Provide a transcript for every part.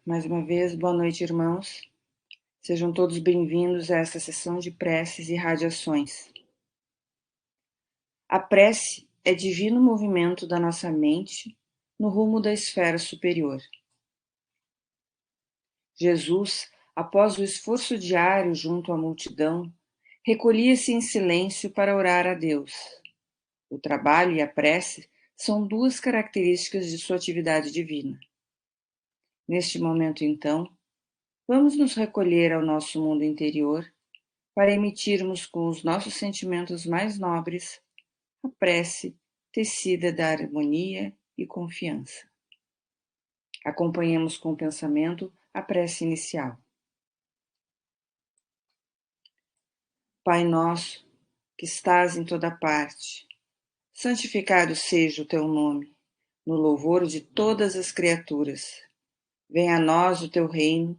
Mais uma vez, boa noite, irmãos. Sejam todos bem-vindos a esta sessão de preces e radiações. A prece é divino movimento da nossa mente no rumo da esfera superior. Jesus, após o esforço diário junto à multidão, recolhia-se em silêncio para orar a Deus. O trabalho e a prece são duas características de sua atividade divina. Neste momento, então, vamos nos recolher ao nosso mundo interior para emitirmos com os nossos sentimentos mais nobres a prece tecida da harmonia e confiança. Acompanhemos com o pensamento a prece inicial. Pai nosso, que estás em toda parte, santificado seja o teu nome, no louvor de todas as criaturas. Venha a nós o teu reino,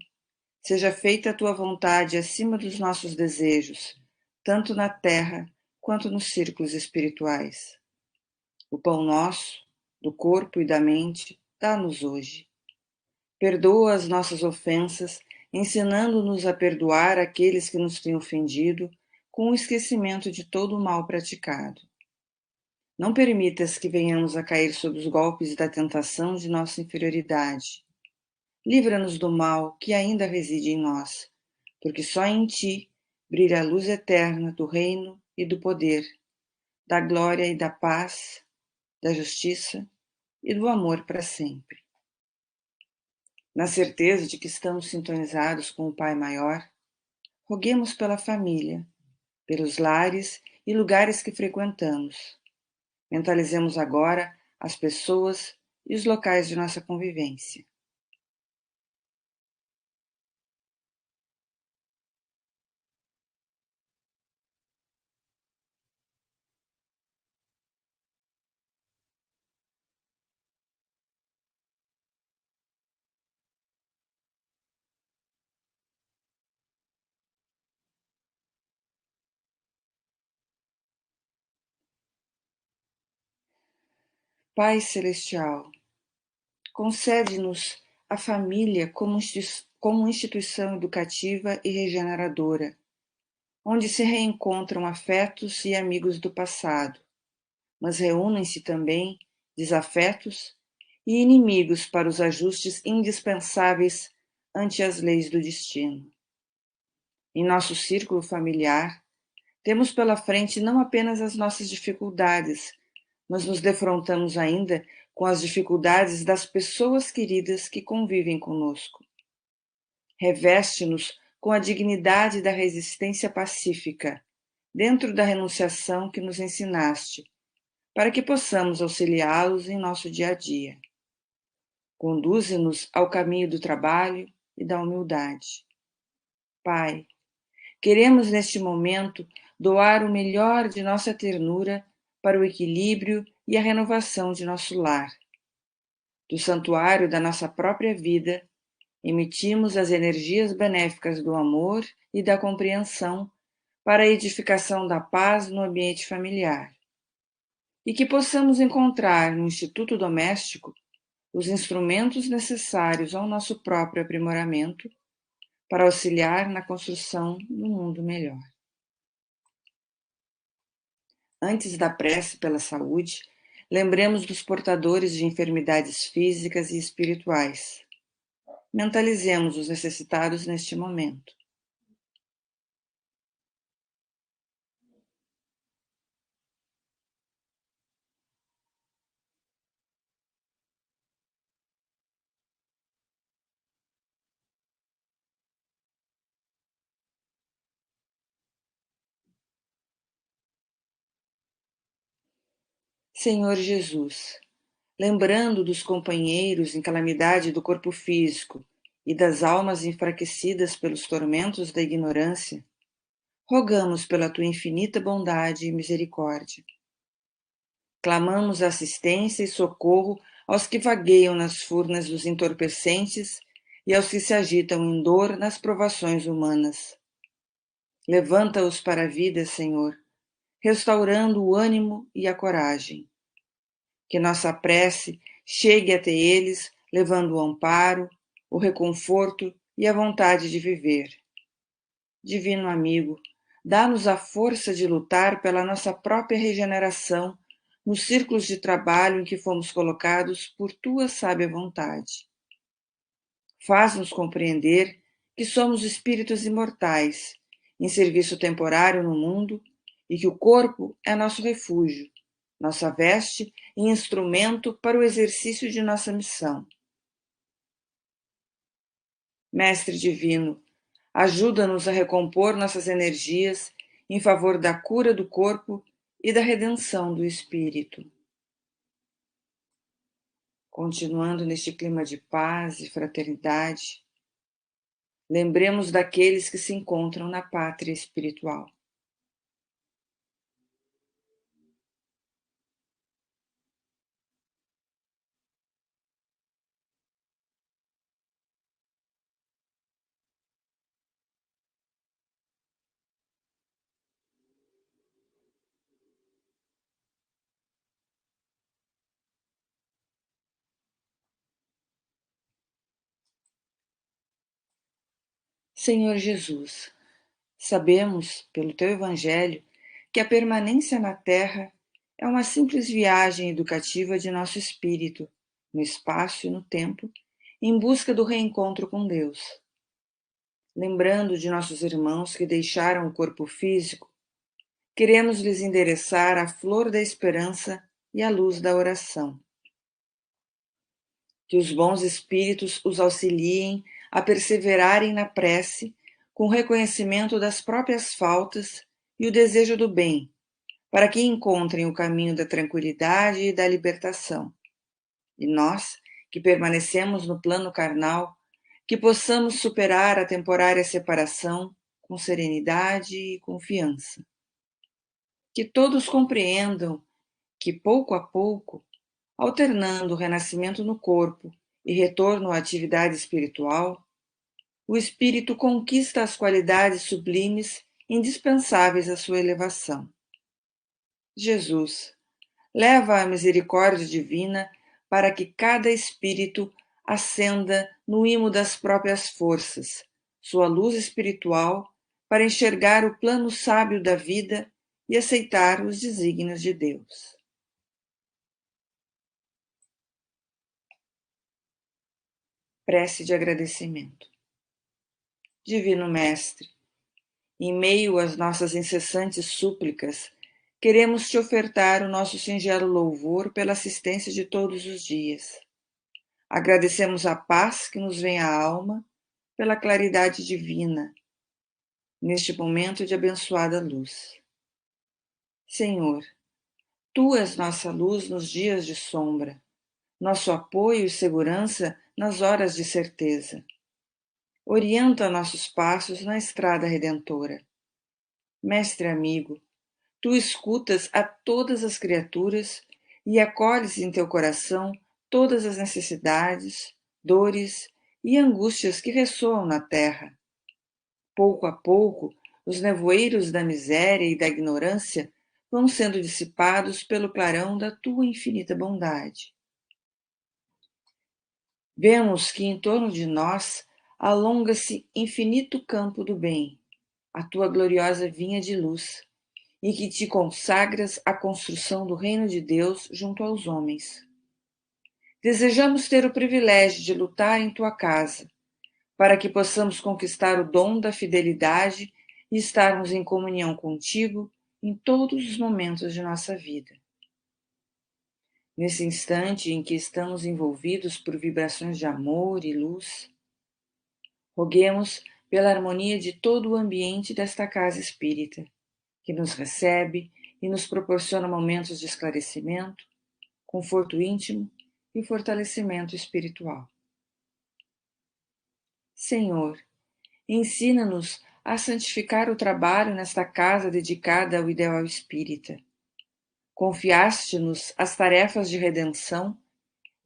seja feita a tua vontade acima dos nossos desejos, tanto na terra quanto nos círculos espirituais. O pão nosso, do corpo e da mente, dá-nos hoje. Perdoa as nossas ofensas, ensinando-nos a perdoar aqueles que nos têm ofendido, com o esquecimento de todo o mal praticado. Não permitas que venhamos a cair sob os golpes da tentação de nossa inferioridade. Livra-nos do mal que ainda reside em nós, porque só em ti brilha a luz eterna do reino e do poder, da glória e da paz, da justiça e do amor para sempre. Na certeza de que estamos sintonizados com o Pai Maior, roguemos pela família, pelos lares e lugares que frequentamos. Mentalizemos agora as pessoas e os locais de nossa convivência. Pai Celestial, concede-nos a família como instituição educativa e regeneradora, onde se reencontram afetos e amigos do passado, mas reúnem-se também desafetos e inimigos para os ajustes indispensáveis ante as leis do destino. Em nosso círculo familiar, temos pela frente não apenas as nossas dificuldades, mas nos defrontamos ainda com as dificuldades das pessoas queridas que convivem conosco. Reveste-nos com a dignidade da resistência pacífica, dentro da renunciação que nos ensinaste, para que possamos auxiliá-los em nosso dia a dia. Conduze-nos ao caminho do trabalho e da humildade. Pai, queremos neste momento doar o melhor de nossa ternura para o equilíbrio e a renovação de nosso lar. Do santuário da nossa própria vida, emitimos as energias benéficas do amor e da compreensão para a edificação da paz no ambiente familiar. E que possamos encontrar no Instituto Doméstico os instrumentos necessários ao nosso próprio aprimoramento para auxiliar na construção do mundo melhor. Antes da prece pela saúde, lembremos dos portadores de enfermidades físicas e espirituais. Mentalizemos os necessitados neste momento. Senhor Jesus, lembrando dos companheiros em calamidade do corpo físico e das almas enfraquecidas pelos tormentos da ignorância, rogamos pela tua infinita bondade e misericórdia. Clamamos assistência e socorro aos que vagueiam nas furnas dos entorpecentes e aos que se agitam em dor nas provações humanas. Levanta-os para a vida, Senhor, restaurando o ânimo e a coragem. Que nossa prece chegue até eles, levando o amparo, o reconforto e a vontade de viver. Divino amigo, dá-nos a força de lutar pela nossa própria regeneração nos círculos de trabalho em que fomos colocados por tua sábia vontade. Faz-nos compreender que somos espíritos imortais, em serviço temporário no mundo, e que o corpo é nosso refúgio, nossa veste e instrumento para o exercício de nossa missão. Mestre divino, ajuda-nos a recompor nossas energias em favor da cura do corpo e da redenção do espírito. Continuando neste clima de paz e fraternidade, lembremos daqueles que se encontram na pátria espiritual. Senhor Jesus, sabemos, pelo teu Evangelho, que a permanência na Terra é uma simples viagem educativa de nosso espírito, no espaço e no tempo, em busca do reencontro com Deus. Lembrando de nossos irmãos que deixaram o corpo físico, queremos lhes endereçar a flor da esperança e a luz da oração. Que os bons espíritos os auxiliem a perseverarem na prece, com o reconhecimento das próprias faltas e o desejo do bem, para que encontrem o caminho da tranquilidade e da libertação. E nós, que permanecemos no plano carnal, que possamos superar a temporária separação com serenidade e confiança. Que todos compreendam que, pouco a pouco, alternando o renascimento no corpo e retorno à atividade espiritual, o espírito conquista as qualidades sublimes indispensáveis à sua elevação. Jesus, leva a misericórdia divina para que cada espírito acenda no imo das próprias forças, sua luz espiritual, para enxergar o plano sábio da vida e aceitar os desígnios de Deus. Prece de agradecimento. Divino Mestre, em meio às nossas incessantes súplicas, queremos te ofertar o nosso singelo louvor pela assistência de todos os dias. Agradecemos a paz que nos vem à alma pela claridade divina, neste momento de abençoada luz. Senhor, tu és nossa luz nos dias de sombra, nosso apoio e segurança nas horas de certeza. Orienta nossos passos na estrada redentora. Mestre amigo, tu escutas a todas as criaturas e acolhes em teu coração todas as necessidades, dores e angústias que ressoam na terra. Pouco a pouco, os nevoeiros da miséria e da ignorância vão sendo dissipados pelo clarão da tua infinita bondade. Vemos que em torno de nós alonga-se infinito campo do bem, a tua gloriosa vinha de luz, e que te consagras à construção do reino de Deus junto aos homens. Desejamos ter o privilégio de lutar em tua casa, para que possamos conquistar o dom da fidelidade e estarmos em comunhão contigo em todos os momentos de nossa vida. Nesse instante em que estamos envolvidos por vibrações de amor e luz, roguemos pela harmonia de todo o ambiente desta casa espírita, que nos recebe e nos proporciona momentos de esclarecimento, conforto íntimo e fortalecimento espiritual. Senhor, ensina-nos a santificar o trabalho nesta casa dedicada ao ideal espírita. Confiaste-nos as tarefas de redenção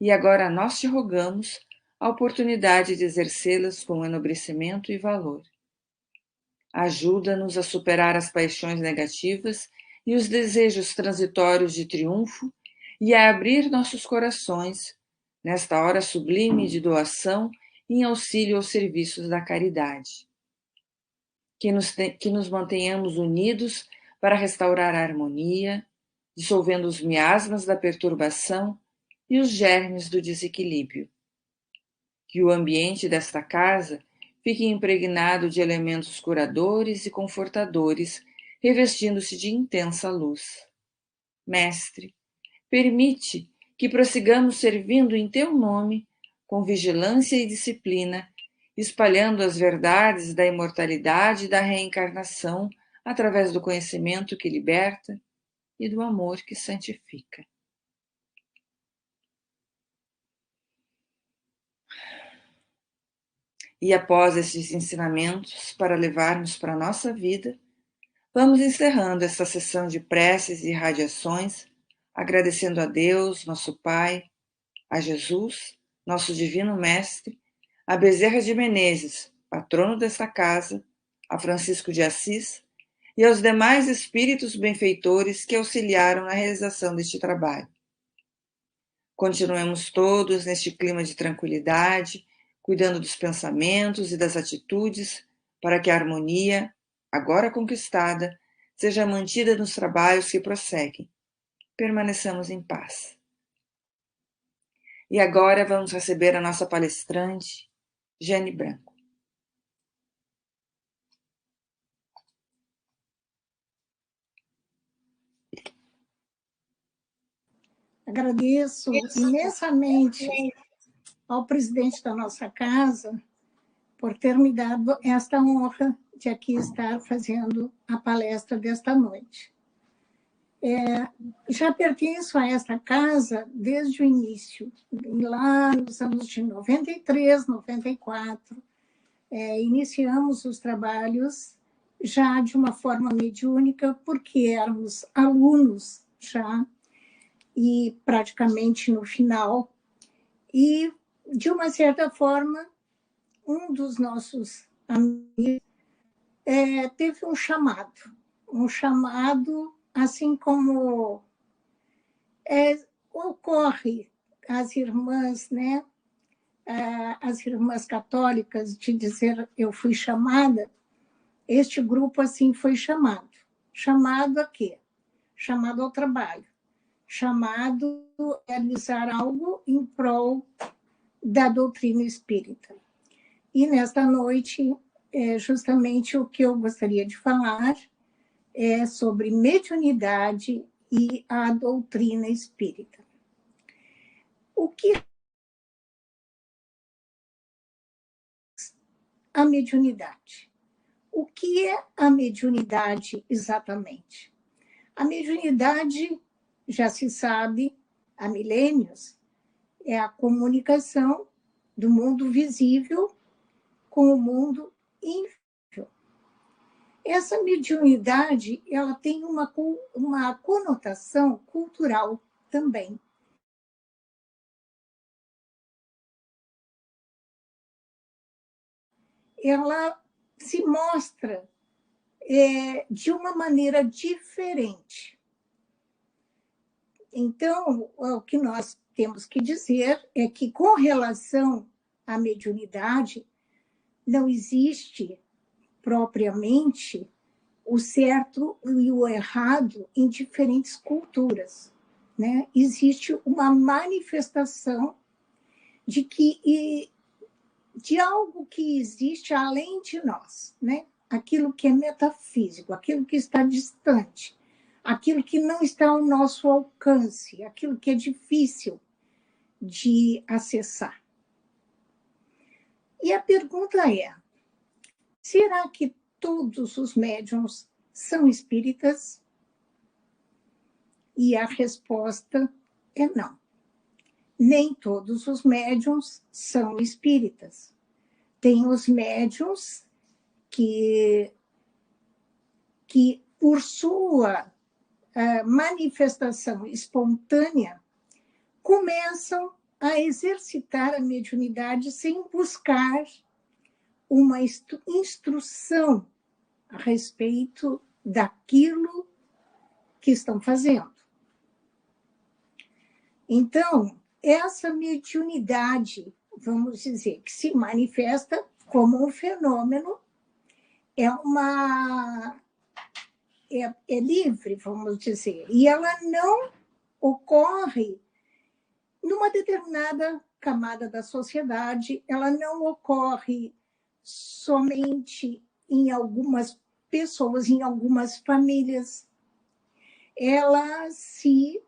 e agora nós te rogamos a oportunidade de exercê-las com enobrecimento e valor. Ajuda-nos a superar as paixões negativas e os desejos transitórios de triunfo e a abrir nossos corações, nesta hora sublime de doação em auxílio aos serviços da caridade. Que nos mantenhamos unidos para restaurar a harmonia, dissolvendo os miasmas da perturbação e os germes do desequilíbrio. Que o ambiente desta casa fique impregnado de elementos curadores e confortadores, revestindo-se de intensa luz. Mestre, permite que prossigamos servindo em teu nome, com vigilância e disciplina, espalhando as verdades da imortalidade e da reencarnação através do conhecimento que liberta e do amor que santifica. E após estes ensinamentos para levarmos para a nossa vida, vamos encerrando esta sessão de preces e radiações, agradecendo a Deus, nosso Pai, a Jesus, nosso Divino Mestre, a Bezerra de Menezes, patrono desta casa, a Francisco de Assis e aos demais espíritos benfeitores que auxiliaram na realização deste trabalho. Continuemos todos neste clima de tranquilidade, cuidando dos pensamentos e das atitudes, para que a harmonia, agora conquistada, seja mantida nos trabalhos que prosseguem. Permaneçamos em paz. E agora vamos receber a nossa palestrante, Jane Branco. Agradeço imensamente ao presidente da nossa casa por ter me dado esta honra de aqui estar fazendo a palestra desta noite. Já pertenço a esta casa desde o início, lá nos anos de 93, 94. Iniciamos os trabalhos já de uma forma mediúnica, porque éramos alunos já, e praticamente no final. E, de uma certa forma, um dos nossos amigos teve um chamado, assim como ocorre as irmãs, né? As irmãs católicas, de dizer eu fui chamada, este grupo assim foi chamado. Chamado a quê? Chamado ao trabalho. Chamado a realizar algo em prol da doutrina espírita. E nesta noite, justamente o que eu gostaria de falar é sobre mediunidade e a doutrina espírita. O que a mediunidade? O que é a mediunidade exatamente? A mediunidade, já se sabe há milênios, é a comunicação do mundo visível com o mundo invisível. Essa mediunidade, ela tem uma conotação cultural também. Ela se mostra de uma maneira diferente. Então, o que nós temos que dizer é que, com relação à mediunidade, não existe propriamente o certo e o errado em diferentes culturas, né? Existe uma manifestação de algo que existe além de nós, né? Aquilo que é metafísico, aquilo que está distante, aquilo que não está ao nosso alcance, aquilo que é difícil de acessar. E a pergunta é: será que todos os médiuns são espíritas? E a resposta é não. Nem todos os médiuns são espíritas. Tem os médiuns que por sua manifestação espontânea, começam a exercitar a mediunidade sem buscar uma instrução a respeito daquilo que estão fazendo. Então, essa mediunidade vamos dizer, que se manifesta como um fenômeno, é livre, vamos dizer, e ela não ocorre numa determinada camada da sociedade, ela não ocorre somente em algumas pessoas, em algumas famílias. Ela se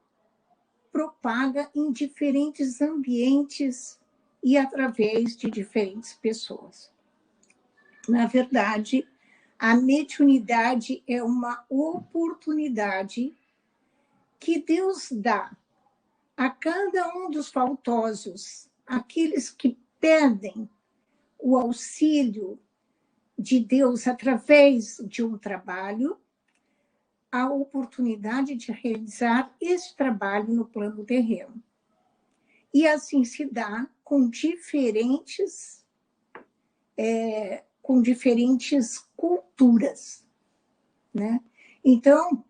propaga em diferentes ambientes e através de diferentes pessoas. Na verdade, a mediunidade é uma oportunidade que Deus dá a cada um dos faltosos, aqueles que pedem o auxílio de Deus através de um trabalho, a oportunidade de realizar esse trabalho no plano terreno. E assim se dá com diferentes culturas, né? Então,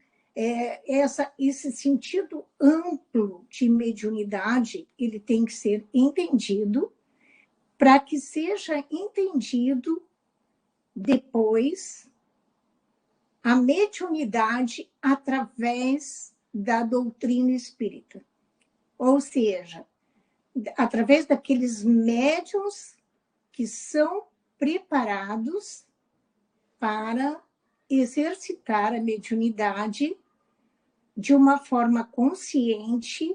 esse sentido amplo de mediunidade, ele tem que ser entendido para que seja entendido depois a mediunidade através da doutrina espírita. Ou seja, através daqueles médiuns que são preparados para exercitar a mediunidade de uma forma consciente,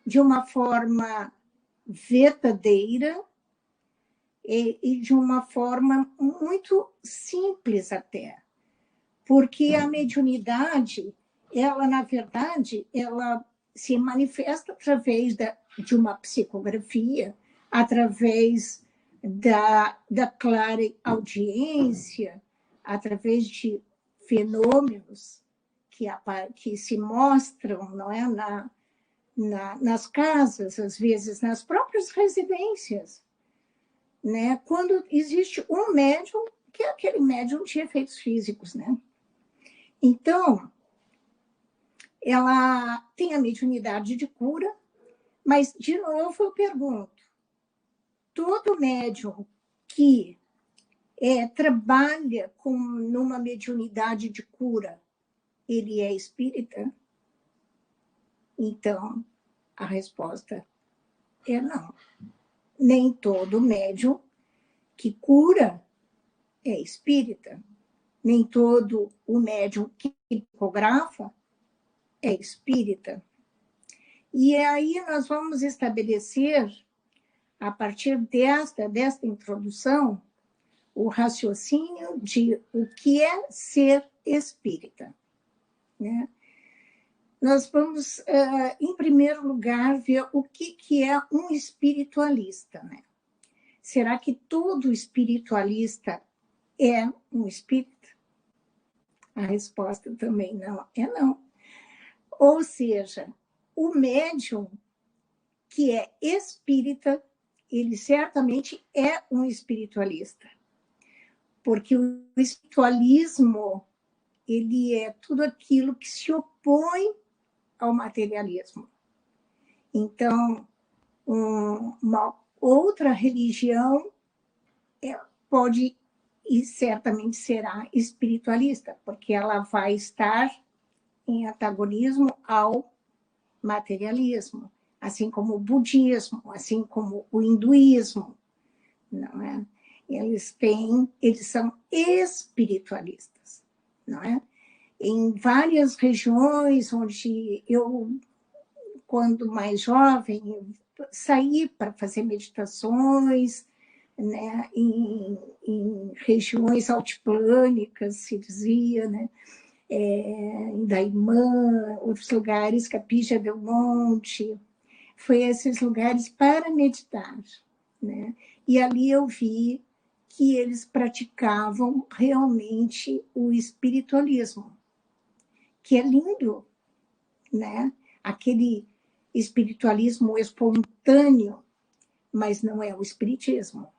de uma forma verdadeira e de uma forma muito simples até. Porque a mediunidade, ela, na verdade, ela se manifesta através de uma psicografia, através da clara audiência, através de fenômenos que se mostram, não é, nas casas, às vezes nas próprias residências, né? Quando existe um médium, que é aquele médium de efeitos físicos, né? Então, ela tem a mediunidade de cura, mas, de novo, eu pergunto, todo médium que trabalha numa mediunidade de cura, ele é espírita? Então, a resposta é não. Nem todo médium que cura é espírita. Nem todo o médium que psicografa é espírita. E aí nós vamos estabelecer, a partir desta introdução, o raciocínio de o que é ser espírita, né? Nós vamos, em primeiro lugar, ver o que é um espiritualista, né? Será que todo espiritualista é um espírita? A resposta também não é não. Ou seja, o médium que é espírita, ele certamente é um espiritualista, porque o espiritualismo, ele é tudo aquilo que se opõe ao materialismo. Então, uma outra religião pode e certamente será espiritualista, porque ela vai estar em antagonismo ao materialismo, assim como o budismo, assim como o hinduísmo, não é? Eles são espiritualistas, não é? Em várias regiões onde eu, quando mais jovem, saí para fazer meditações, né, em regiões altiplânicas, se dizia, né, em Daimã, outros lugares, Capija del Monte, foi esses lugares para meditar, né? E ali eu vi que eles praticavam realmente o espiritualismo, que é lindo, né? Aquele espiritualismo espontâneo, mas não é o espiritismo.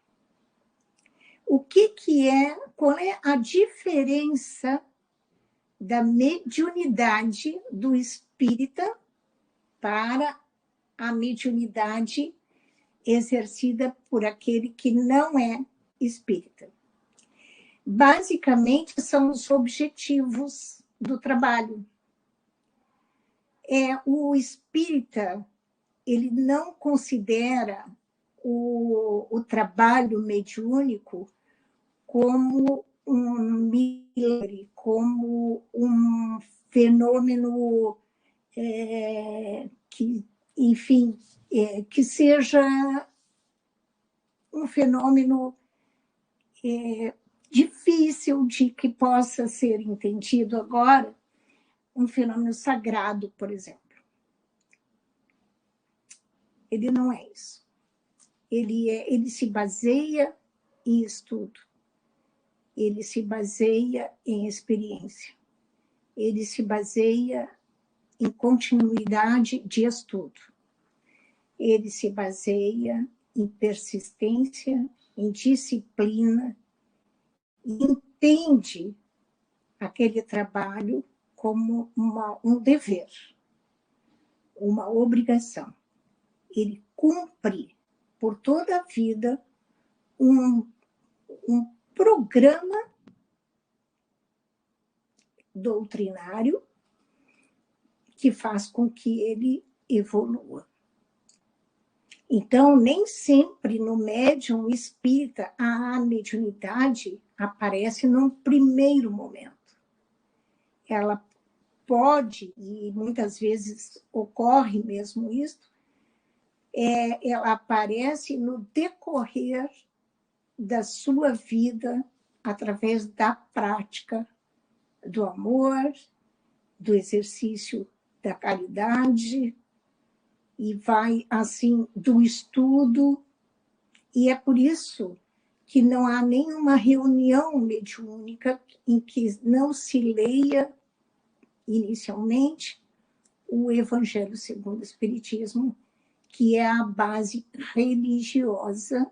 Qual é a diferença da mediunidade do espírita para a mediunidade exercida por aquele que não é espírita. Basicamente, são os objetivos do trabalho. O espírita, ele não considera o trabalho mediúnico como um milagre, como um fenômeno que, enfim, que seja um fenômeno difícil de que possa ser entendido agora, um fenômeno sagrado, por exemplo. Ele não é isso. Ele se baseia em estudo, ele se baseia em experiência, ele se baseia em continuidade de estudo, ele se baseia em persistência, em disciplina, e entende aquele trabalho como um dever, uma obrigação. Ele cumpre por toda a vida um programa doutrinário que faz com que ele evolua. Então, nem sempre no médium espírita a mediunidade aparece num primeiro momento. Ela pode, e muitas vezes ocorre mesmo isso, ela aparece no decorrer da sua vida, através da prática do amor, do exercício da caridade, e vai, assim, do estudo. E é por isso que não há nenhuma reunião mediúnica em que não se leia, inicialmente, o Evangelho segundo o Espiritismo, que é a base religiosa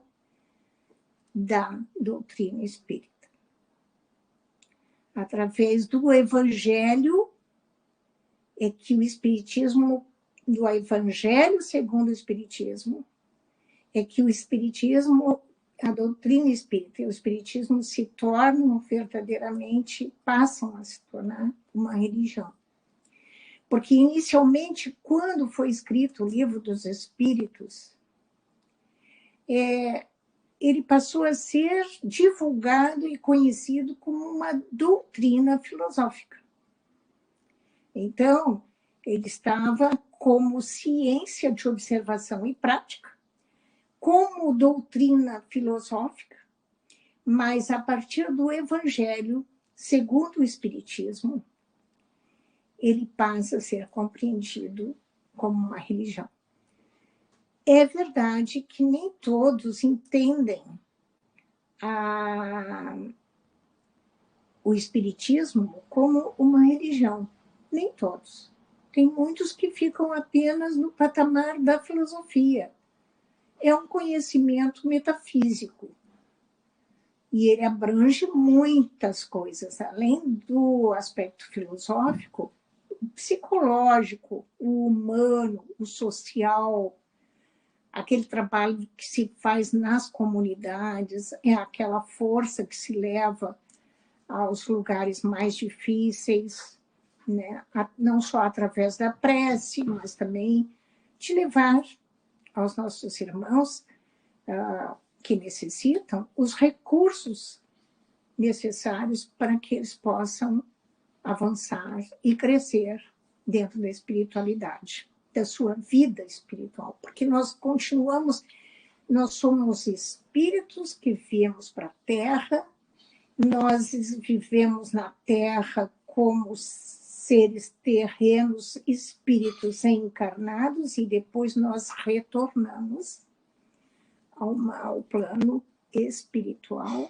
da doutrina espírita. Através do Evangelho é que o Espiritismo, do Evangelho segundo o Espiritismo, é que o Espiritismo, a doutrina espírita e o Espiritismo se tornam verdadeiramente, passam a se tornar uma religião. Porque, inicialmente, quando foi escrito o Livro dos Espíritos, ele passou a ser divulgado e conhecido como uma doutrina filosófica. Então, ele estava como ciência de observação e prática, como doutrina filosófica, mas a partir do Evangelho, segundo o Espiritismo, ele passa a ser compreendido como uma religião. É verdade que nem todos entendem o Espiritismo como uma religião. Nem todos. Tem muitos que ficam apenas no patamar da filosofia. É um conhecimento metafísico. E ele abrange muitas coisas, além do aspecto filosófico, o psicológico, o humano, o social, aquele trabalho que se faz nas comunidades, é aquela força que se leva aos lugares mais difíceis, né? Não só através da prece, mas também de levar aos nossos irmãos que necessitam os recursos necessários para que eles possam avançar e crescer dentro da espiritualidade, da sua vida espiritual, porque nós somos espíritos que viemos para a Terra, nós vivemos na Terra como seres terrenos, espíritos encarnados, e depois nós retornamos ao plano espiritual.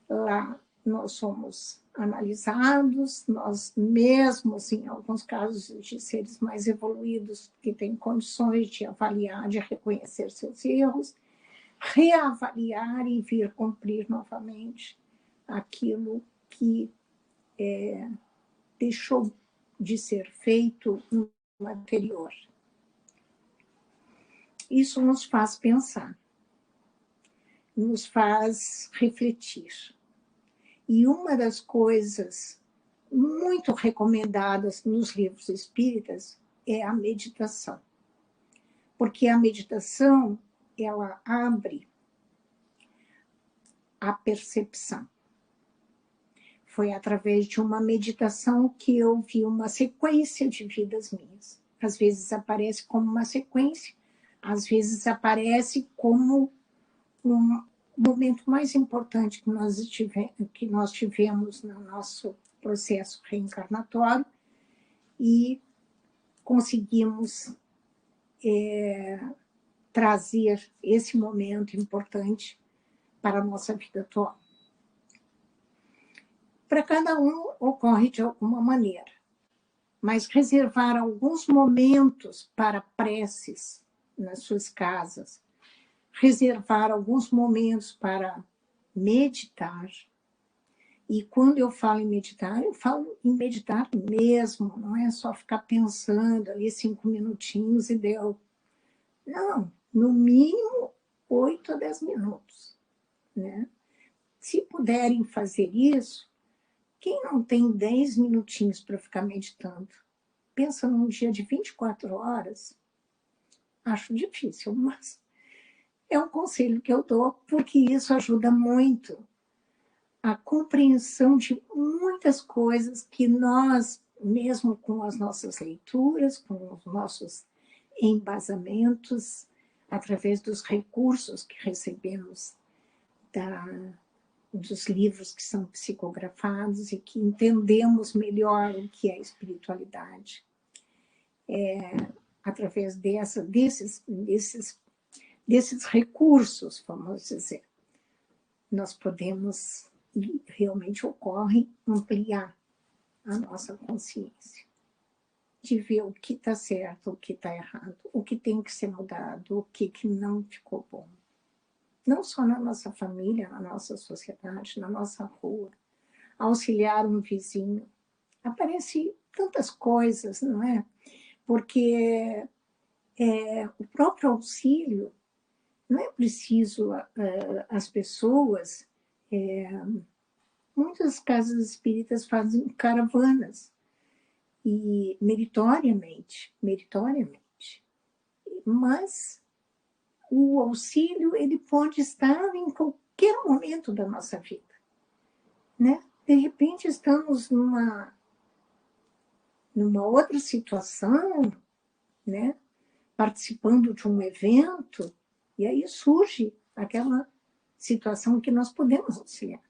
Lá nós somos analisados, nós mesmos, em alguns casos de seres mais evoluídos, que têm condições de avaliar, de reconhecer seus erros, reavaliar e vir cumprir novamente aquilo que deixou de ser feito no anterior. Isso nos faz pensar, nos faz refletir. E uma das coisas muito recomendadas nos livros espíritas é a meditação. Porque a meditação, ela abre a percepção. Foi através de uma meditação que eu vi uma sequência de vidas minhas. Às vezes aparece como uma sequência, às vezes aparece como um momento mais importante que nós tivemos no nosso processo reencarnatório e conseguimos trazer esse momento importante para a nossa vida atual. Para cada um ocorre de alguma maneira, mas reservar alguns momentos para preces nas suas casas, reservar alguns momentos para meditar. E quando eu falo em meditar, eu falo em meditar mesmo, não é só ficar pensando ali 5 minutinhos e deu. Não, no mínimo 8 a 10 minutos. Né? Se puderem fazer isso, quem não tem 10 minutinhos para ficar meditando? Pensa num dia de 24 horas? Acho difícil, mas é um conselho que eu dou, porque isso ajuda muito a compreensão de muitas coisas que nós, mesmo com as nossas leituras, com os nossos embasamentos, através dos recursos que recebemos dos livros que são psicografados e que entendemos melhor o que é espiritualidade. Através desses recursos, vamos dizer, nós podemos, e realmente ocorre, ampliar a nossa consciência, de ver o que está certo, o que está errado, o que tem que ser mudado, o que não ficou bom. Não só na nossa família, na nossa sociedade, na nossa rua. Auxiliar um vizinho. Aparece tantas coisas, não é? Porque o próprio auxílio, não é preciso as pessoas... muitas casas espíritas fazem caravanas, e meritoriamente, mas o auxílio ele pode estar em qualquer momento da nossa vida, né? De repente estamos numa outra situação, né? Participando de um evento, e aí surge aquela situação que nós podemos auxiliar.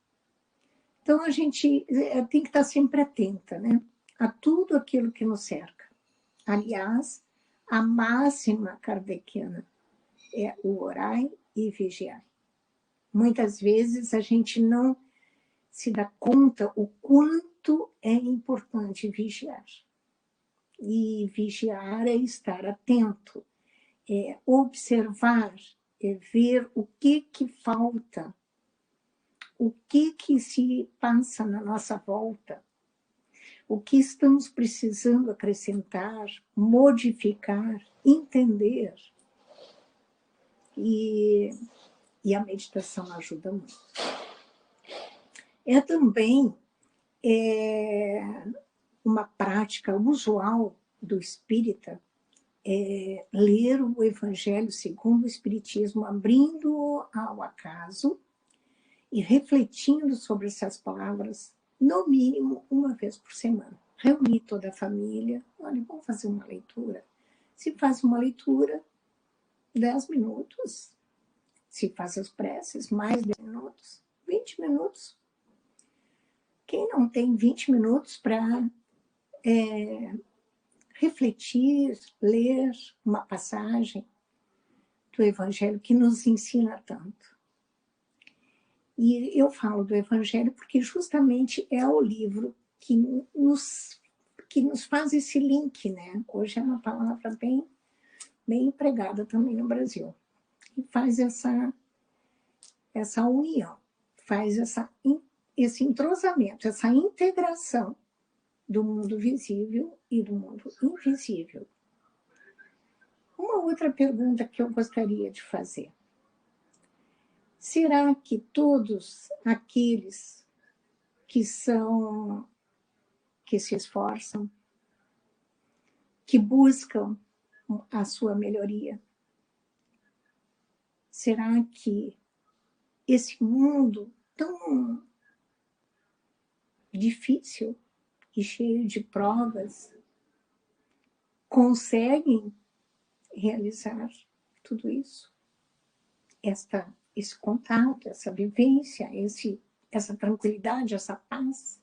Então, a gente tem que estar sempre atenta, né? A tudo aquilo que nos cerca. Aliás, a máxima kardeciana é o orai e vigiai. Muitas vezes a gente não se dá conta o quanto é importante vigiar. E vigiar é estar atento, é observar, é ver o que falta, o que se passa na nossa volta, o que estamos precisando acrescentar, modificar, entender. E a meditação ajuda muito. É também uma prática usual do espírita ler o Evangelho segundo o Espiritismo, abrindo-o ao acaso e refletindo sobre essas palavras, no mínimo uma vez por semana. Reunir toda a família, olha, vamos fazer uma leitura. Se faz uma leitura, 10 minutos. Se faz as preces, mais 10 minutos, 20 minutos. Quem não tem 20 minutos para refletir, ler uma passagem do Evangelho que nos ensina tanto? E eu falo do Evangelho porque justamente é o livro que nos faz esse link, né? Hoje é uma palavra bem empregada também no Brasil. E faz essa união, faz esse entrosamento, essa integração do mundo visível e do mundo invisível. Uma outra pergunta que eu gostaria de fazer. Será que todos aqueles que se esforçam, que buscam a sua melhoria, será que esse mundo tão difícil e cheio de provas conseguem realizar tudo isso? Esse contato, essa vivência, essa tranquilidade, essa paz?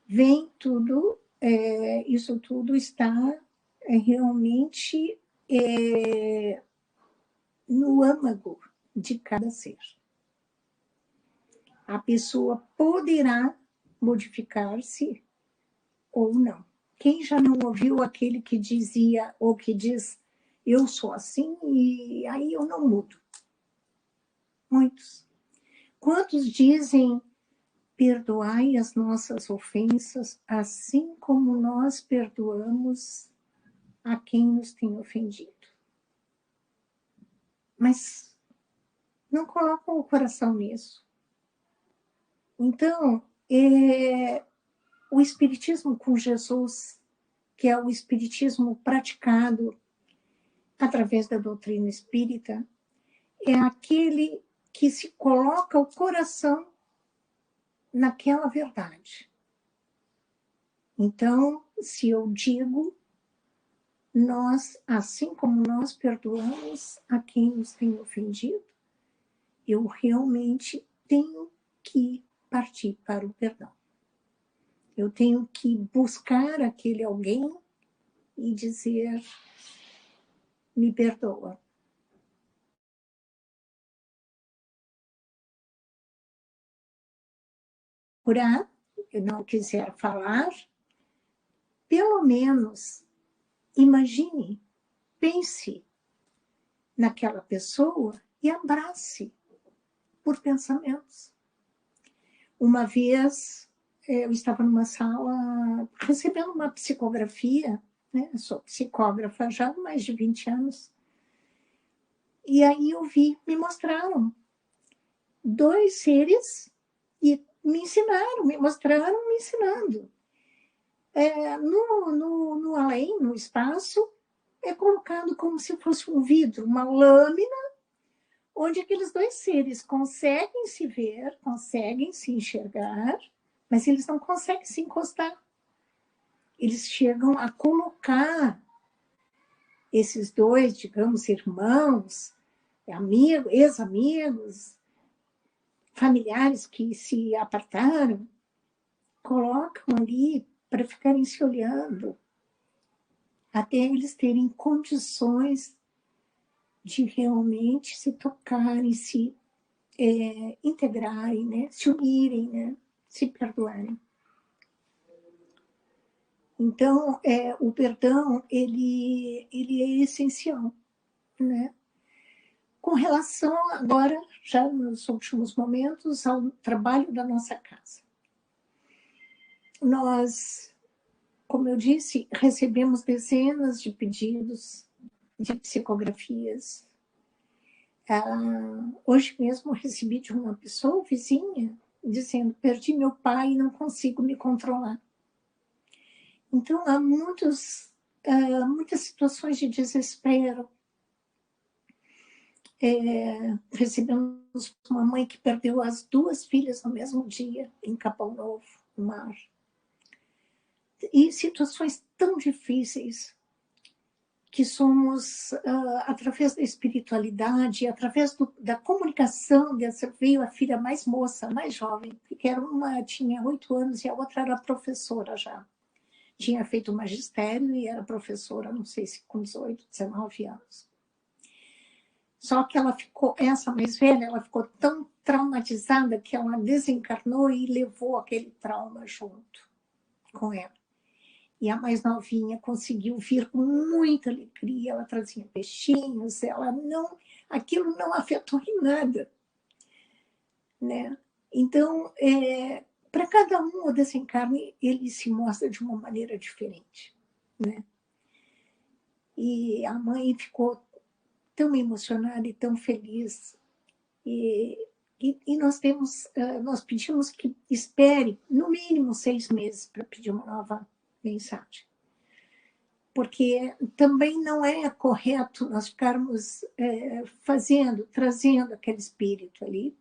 Vem tudo, isso tudo está realmente no âmago de cada ser. A pessoa poderá modificar-se ou não. Quem já não ouviu aquele que dizia ou que diz, eu sou assim e aí eu não mudo? Muitos. Quantos dizem, perdoai as nossas ofensas, assim como nós perdoamos a quem nos tem ofendido? Mas não colocam o coração nisso. Então, o Espiritismo com Jesus, que é o Espiritismo praticado através da doutrina espírita, é aquele que se coloca o coração naquela verdade. Então, se eu digo, assim como nós perdoamos a quem nos tem ofendido, eu realmente tenho que partir para o perdão. Eu tenho que buscar aquele alguém e dizer, me perdoa. Curar, eu não quiser falar, pelo menos imagine, pense naquela pessoa e abrace por pensamentos. Uma vez eu estava numa sala recebendo uma psicografia, né? Eu sou psicógrafa já há mais de 20 anos, e aí eu me mostraram 2 seres e me ensinaram, me mostraram, me ensinando. No além, no espaço, é colocado como se fosse um vidro, uma lâmina, onde aqueles 2 seres conseguem se ver, conseguem se enxergar, mas eles não conseguem se encostar. Eles chegam a colocar esses 2, digamos, irmãos, amigos, ex-amigos, familiares que se apartaram, colocam ali para ficarem se olhando, até eles terem condições de realmente se tocarem, se integrarem, né? Se unirem, né? Se perdoarem. Então, o perdão, ele é essencial, né? Com relação agora, já nos últimos momentos, ao trabalho da nossa casa. Nós, como eu disse, recebemos dezenas de pedidos de psicografias. Hoje mesmo recebi de uma pessoa vizinha dizendo, perdi meu pai e não consigo me controlar. Então, há muitas situações de desespero. Recebemos uma mãe que perdeu as 2 filhas no mesmo dia, em Capão Novo, no mar. E situações tão difíceis que somos, através da espiritualidade, através da comunicação, veio a filha mais moça, mais jovem, que uma tinha 8 anos e a outra era professora já. Tinha feito magistério e era professora, não sei se com 18, 19 anos. Só que essa mais velha, ela ficou tão traumatizada que ela desencarnou e levou aquele trauma junto com ela. E a mais novinha conseguiu vir com muita alegria, ela trazia peixinhos, aquilo não afetou em nada, né? Então, para cada um, o desencarne, ele se mostra de uma maneira diferente, né? E a mãe ficou tão emocionada e tão feliz. E nós pedimos que espere no mínimo 6 meses para pedir uma nova mensagem. Porque também não é correto nós ficarmos trazendo aquele espírito ali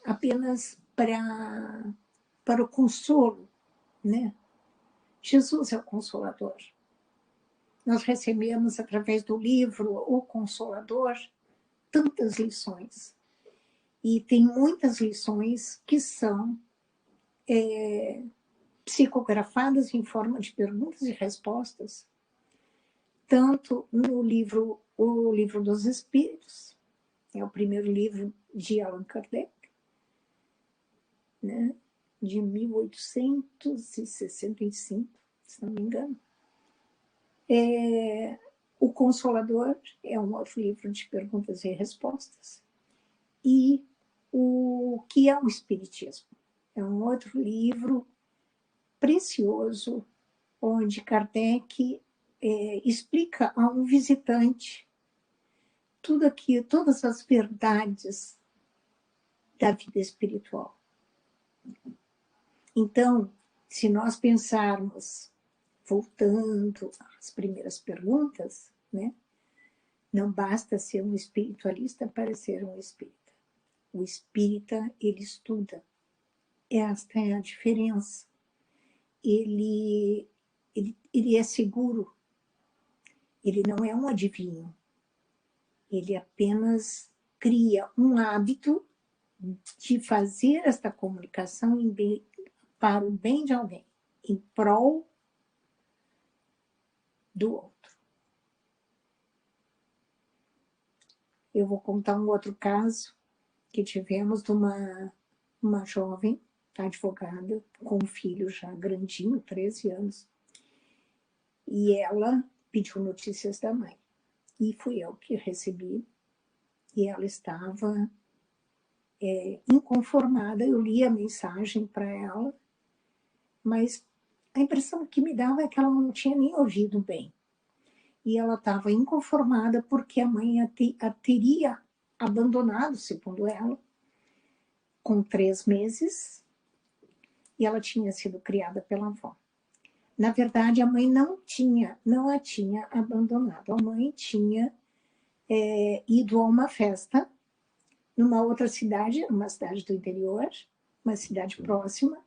apenas para o consolo, né? Jesus é o Consolador. Nós recebemos, através do livro O Consolador, tantas lições. E tem muitas lições que são psicografadas em forma de perguntas e respostas, tanto no livro O Livro dos Espíritos, é o primeiro livro de Allan Kardec, né, de 1865, se não me engano. O Consolador é um outro livro de perguntas e respostas. E o que é o Espiritismo? É um outro livro precioso, onde Kardec explica a um visitante todas as verdades da vida espiritual. Então, se nós pensarmos, voltando às primeiras perguntas, né, não basta ser um espiritualista para ser um espírita. O espírita, ele estuda. Esta é a diferença. Ele é seguro. Ele não é um adivinho. Ele apenas cria um hábito de fazer esta comunicação para o bem de alguém, em prol do outro. Eu vou contar um outro caso que tivemos de uma jovem advogada com um filho já grandinho, 13 anos, e ela pediu notícias da mãe. E fui eu que recebi, e ela estava inconformada. Eu li a mensagem para ela, mas a impressão que me dava é que ela não tinha nem ouvido bem. E ela estava inconformada porque a mãe a teria abandonado, segundo ela, com 3 meses, e ela tinha sido criada pela avó. Na verdade, a mãe não a tinha abandonado. A mãe tinha ido a uma festa numa outra cidade, uma cidade do interior, uma cidade próxima,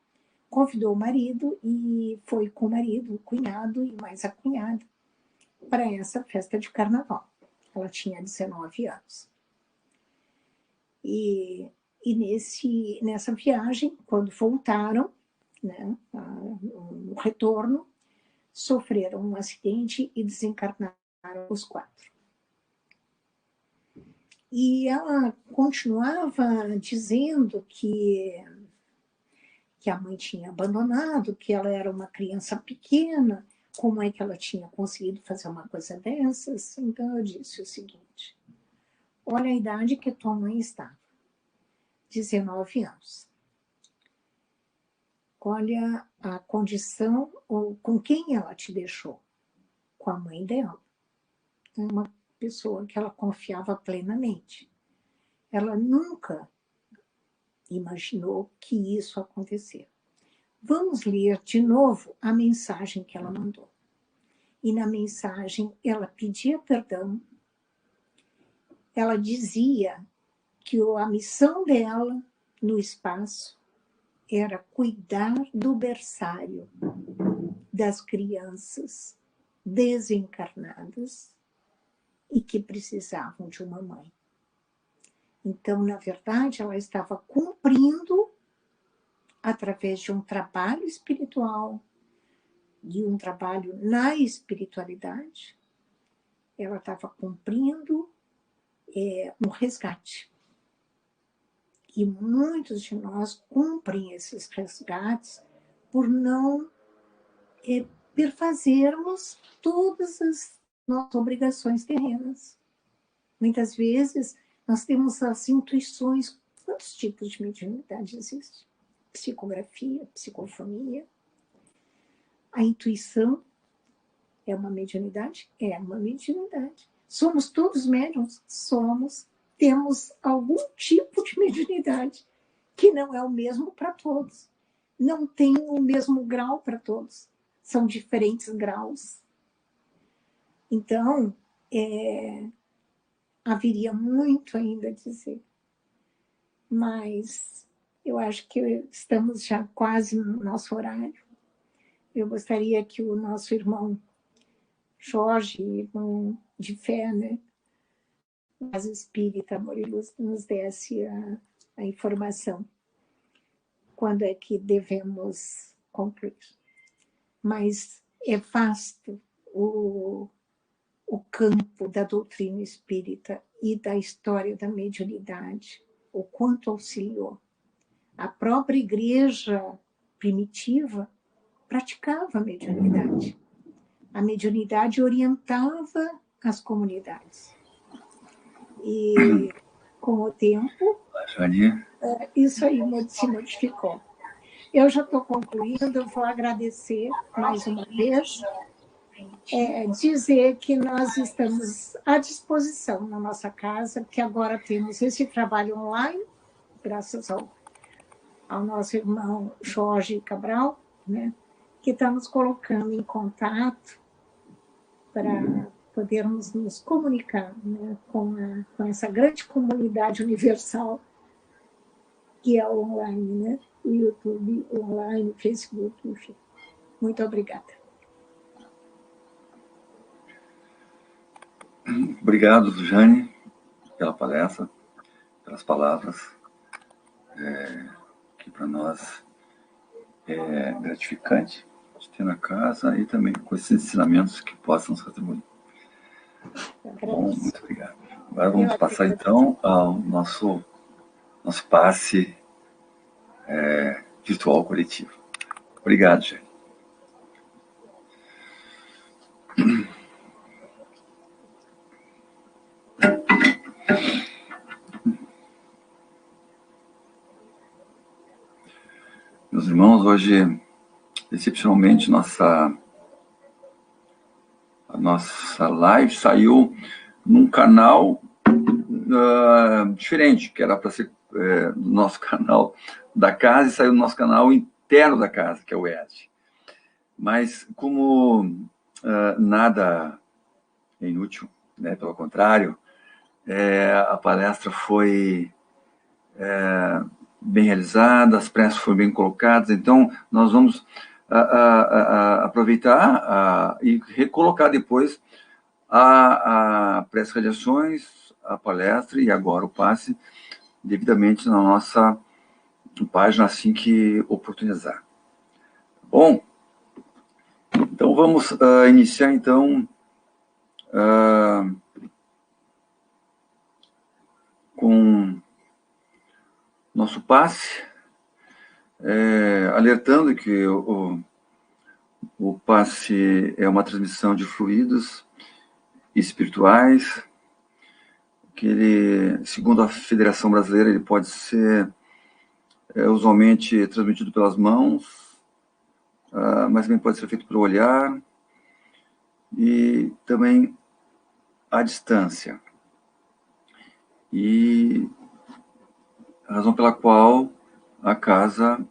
convidou o marido e foi com o marido, o cunhado e mais a cunhada para essa festa de carnaval. Ela tinha 19 anos. E nessa viagem, quando voltaram, né, no retorno, sofreram um acidente e desencarnaram os 4. E ela continuava dizendo que a mãe tinha abandonado, que ela era uma criança pequena, como é que ela tinha conseguido fazer uma coisa dessas. Então eu disse o seguinte: olha a idade que tua mãe estava, 19 anos. Olha a condição, ou com quem ela te deixou? Com a mãe dela. Uma pessoa que ela confiava plenamente. Ela nunca imaginou que isso aconteceu. Vamos ler de novo a mensagem que ela mandou. E na mensagem ela pedia perdão. Ela dizia que a missão dela no espaço era cuidar do berçário das crianças desencarnadas e que precisavam de uma mãe. Então, na verdade, ela estava cumprindo, através de um trabalho espiritual, de um trabalho na espiritualidade, ela estava cumprindo um resgate. E muitos de nós cumprem esses resgates por não perfazermos todas as nossas obrigações terrenas. Muitas vezes nós temos as intuições. Quantos tipos de mediunidade existem? Psicografia, psicofonia, a intuição, É uma mediunidade? É uma mediunidade. Somos todos médiums? Somos. Temos algum tipo de mediunidade que não é o mesmo para todos. Não tem o mesmo grau para todos. São diferentes graus. Então, haveria muito ainda a dizer. Mas eu acho que estamos já quase no nosso horário. Eu gostaria que o nosso irmão Jorge, irmão de fé, né, mas espírita, Amor e Luz, nos desse a informação. Quando é que devemos concluir? Mas é vasto o campo da doutrina espírita e da história da mediunidade, o quanto auxiliou. A própria igreja primitiva praticava a mediunidade. A mediunidade orientava as comunidades. E, com o tempo, isso aí se modificou. Eu já estou concluindo, eu vou agradecer mais uma vez, dizer que nós estamos à disposição na nossa casa, que agora temos esse trabalho online, graças ao nosso irmão Jorge Cabral, né, que está nos colocando em contato para podermos nos comunicar, né, com essa grande comunidade universal que é o online, né, o YouTube, o online, o Facebook, enfim. Muito obrigada. Obrigado, Jane, pela palestra, pelas palavras, que para nós é gratificante de ter na casa e também com esses ensinamentos que possam nos retribuir. Bom, muito obrigado. Agora vamos passar então ao nosso passe virtual coletivo. Obrigado, Jane. Meus irmãos, hoje, excepcionalmente, a nossa live saiu num canal diferente, que era para ser do nosso canal da casa, e saiu no nosso canal interno da casa, que é o ED. Mas, como nada é inútil, né, pelo contrário, a palestra foi bem realizada, as preces foram bem colocadas, então nós vamos aproveitar e recolocar depois a prece radiações, a palestra e agora o passe devidamente na nossa página assim que oportunizar. Bom, então vamos iniciar então com nosso passe, alertando que o passe é uma transmissão de fluidos espirituais, que ele, segundo a Federação Brasileira, ele pode ser usualmente transmitido pelas mãos, mas também pode ser feito pelo olhar e também à distância. E a razão pela qual a casa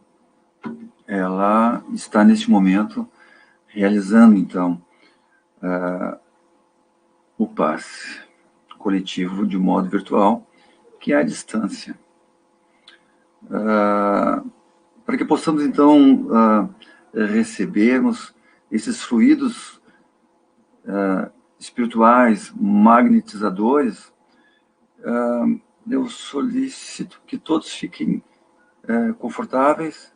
ela está neste momento realizando então o passe coletivo de modo virtual, que é à distância. Para que possamos então recebermos esses fluidos espirituais, magnetizadores, eu solicito que todos fiquem confortáveis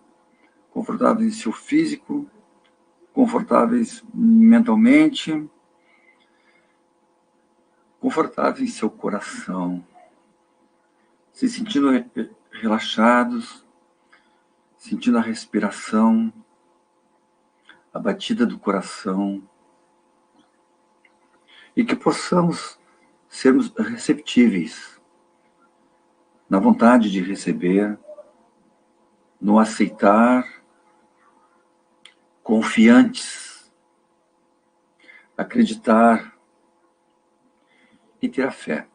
em seu físico, confortáveis mentalmente, confortáveis em seu coração, se sentindo relaxados, sentindo a respiração, a batida do coração, e que possamos sermos receptíveis, na vontade de receber, no aceitar, confiantes, acreditar e ter a fé.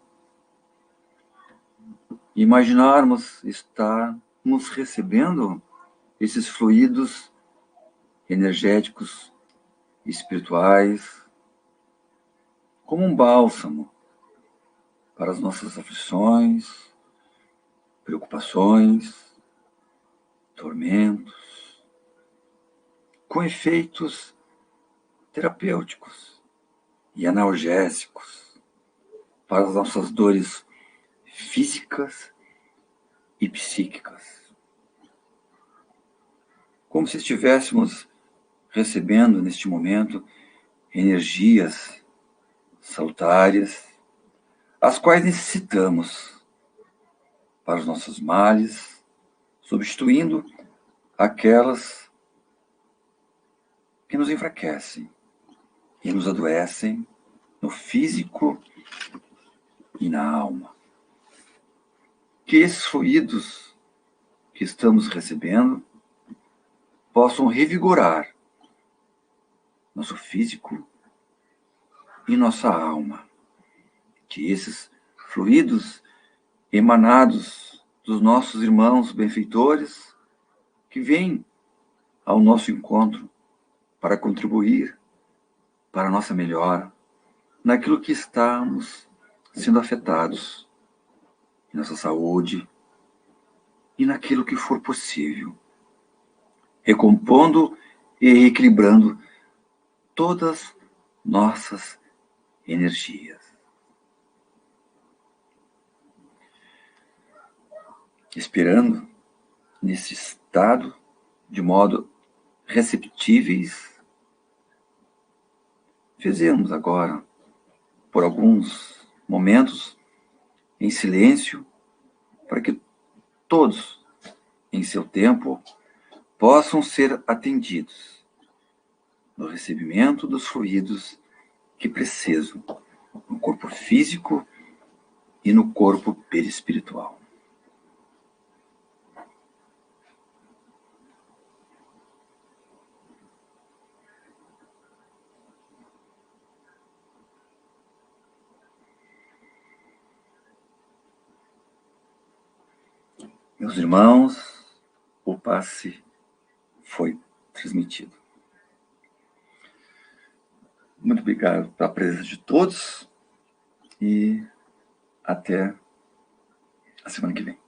Imaginarmos estarmos recebendo esses fluidos energéticos, espirituais, como um bálsamo para as nossas aflições, preocupações, tormentos, com efeitos terapêuticos e analgésicos para as nossas dores físicas e psíquicas. Como se estivéssemos recebendo neste momento energias salutares, as quais necessitamos para os nossos males, substituindo aquelas que nos enfraquecem e nos adoecem no físico e na alma. Que esses fluidos que estamos recebendo possam revigorar nosso físico e nossa alma. Que esses fluidos emanados dos nossos irmãos benfeitores que vêm ao nosso encontro para contribuir para a nossa melhora naquilo que estamos sendo afetados, em nossa saúde e naquilo que for possível, recompondo e equilibrando todas nossas energias. Esperando nesse estado, de modo receptíveis, fizemos agora, por alguns momentos, em silêncio, para que todos, em seu tempo, possam ser atendidos no recebimento dos fluidos que precisam no corpo físico e no corpo perispiritual. Meus irmãos, o passe foi transmitido. Muito obrigado pela presença de todos e até a semana que vem.